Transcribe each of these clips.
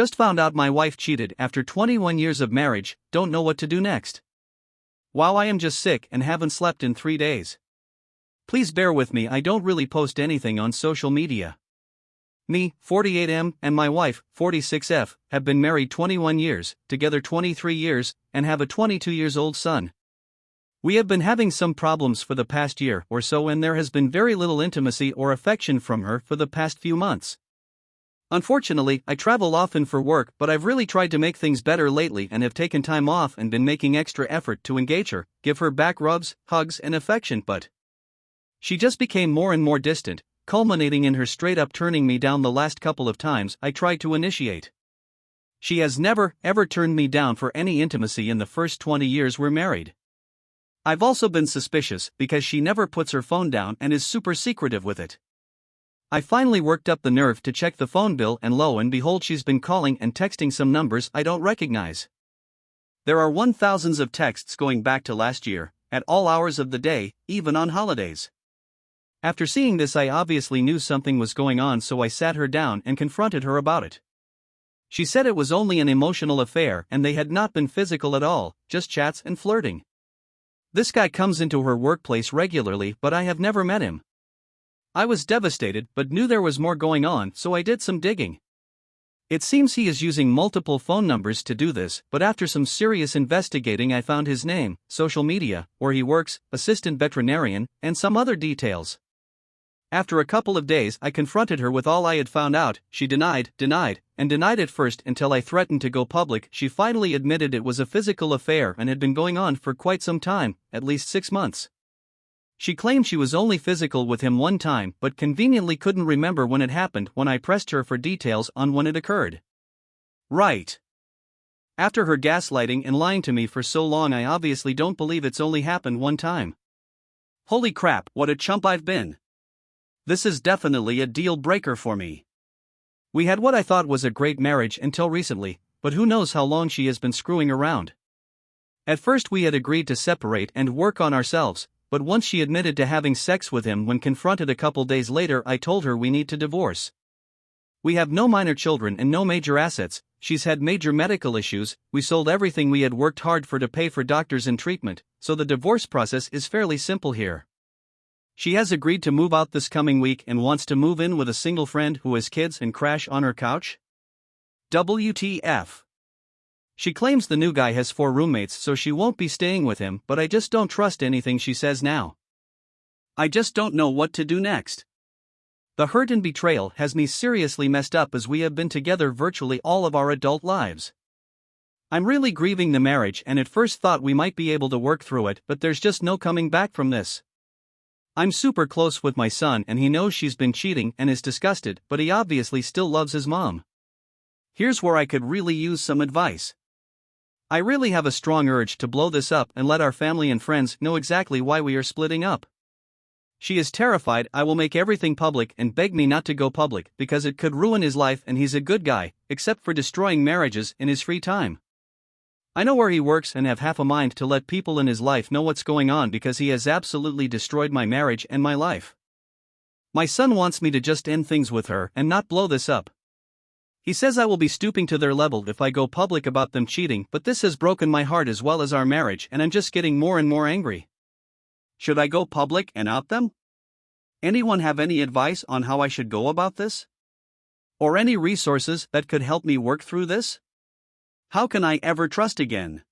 Just found out my wife cheated after 21 years of marriage, don't know what to do next. Wow, I am just sick and haven't slept in 3 days. Please bear with me, I don't really post anything on social media. Me, 48M, and my wife, 46F, have been married 21 years, together 23 years, and have a 22-year-old son. We have been having some problems for the past year or so, and there has been very little intimacy or affection from her for the past few months. Unfortunately, I travel often for work, but I've really tried to make things better lately and have taken time off and been making extra effort to engage her, give her back rubs, hugs, and affection, but she just became more and more distant, culminating in her straight up turning me down the last couple of times I tried to initiate. She has never, ever turned me down for any intimacy in the first 20 years we're married. I've also been suspicious because she never puts her phone down and is super secretive with it. I finally worked up the nerve to check the phone bill, and lo and behold, she's been calling and texting some numbers I don't recognize. There are thousands of texts going back to last year, at all hours of the day, even on holidays. After seeing this, I obviously knew something was going on, so I sat her down and confronted her about it. She said it was only an emotional affair and they had not been physical at all, just chats and flirting. This guy comes into her workplace regularly, but I have never met him. I was devastated but knew there was more going on, so I did some digging. It seems he is using multiple phone numbers to do this, but after some serious investigating I found his name, social media, where he works, assistant veterinarian, and some other details. After a couple of days I confronted her with all I had found out. She denied at first until I threatened to go public. She finally admitted it was a physical affair and had been going on for quite some time, at least 6 months. She claimed she was only physical with him one time but conveniently couldn't remember when it happened when I pressed her for details on when it occurred. Right. After her gaslighting and lying to me for so long, I obviously don't believe it's only happened one time. Holy crap, what a chump I've been. This is definitely a deal breaker for me. We had what I thought was a great marriage until recently, but who knows how long she has been screwing around. At first we had agreed to separate and work on ourselves, but once she admitted to having sex with him when confronted a couple days later, I told her we need to divorce. We have no minor children and no major assets. She's had major medical issues, we sold everything we had worked hard for to pay for doctors and treatment, so the divorce process is fairly simple here. She has agreed to move out this coming week and wants to move in with a single friend who has kids and crash on her couch? WTF. She claims the new guy has 4 roommates, so she won't be staying with him, but I just don't trust anything she says now. I just don't know what to do next. The hurt and betrayal has me seriously messed up as we have been together virtually all of our adult lives. I'm really grieving the marriage and at first thought we might be able to work through it, but there's just no coming back from this. I'm super close with my son and he knows she's been cheating and is disgusted, but he obviously still loves his mom. Here's where I could really use some advice. I really have a strong urge to blow this up and let our family and friends know exactly why we are splitting up. She is terrified I will make everything public and beg me not to go public because it could ruin his life, and he's a good guy, except for destroying marriages in his free time. I know where he works and have half a mind to let people in his life know what's going on because he has absolutely destroyed my marriage and my life. My son wants me to just end things with her and not blow this up. He says I will be stooping to their level if I go public about them cheating, but this has broken my heart as well as our marriage, and I'm just getting more and more angry. Should I go public and out them? Anyone have any advice on how I should go about this? Or any resources that could help me work through this? How can I ever trust again?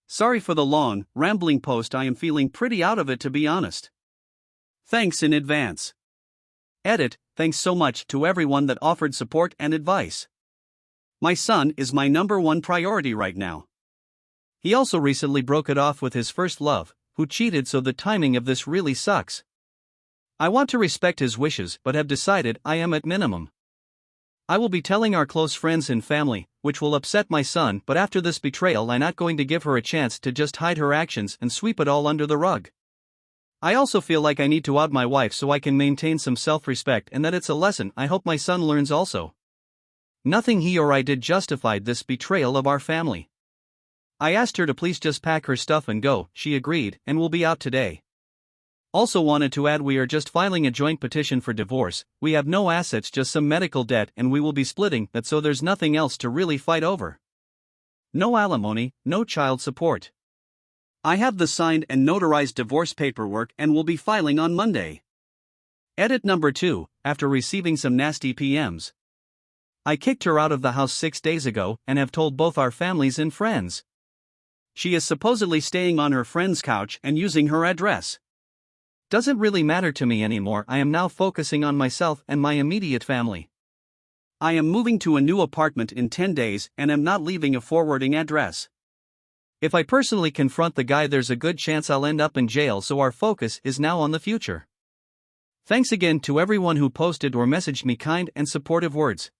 Sorry for the long, rambling post. I am feeling pretty out of it, to be honest. Thanks in advance. Edit. Thanks so much to everyone that offered support and advice. My son is my #1 priority right now. He also recently broke it off with his first love, who cheated, so the timing of this really sucks. I want to respect his wishes but have decided I am at minimum. I will be telling our close friends and family, which will upset my son, but after this betrayal I'm not going to give her a chance to just hide her actions and sweep it all under the rug. I also feel like I need to out my wife so I can maintain some self-respect, and that it's a lesson I hope my son learns also. Nothing he or I did justified this betrayal of our family. I asked her to please just pack her stuff and go. She agreed and will be out today. Also wanted to add we are just filing a joint petition for divorce, we have no assets just some medical debt and we will be splitting that so there's nothing else to really fight over. No alimony, no child support. I have the signed and notarized divorce paperwork and will be filing on Monday. Edit number 2, after receiving some nasty PMs. I kicked her out of the house 6 days ago and have told both our families and friends. She is supposedly staying on her friend's couch and using her address. Doesn't really matter to me anymore. I am now focusing on myself and my immediate family. I am moving to a new apartment in 10 days and am not leaving a forwarding address. If I personally confront the guy, there's a good chance I'll end up in jail, so our focus is now on the future. Thanks again to everyone who posted or messaged me kind and supportive words.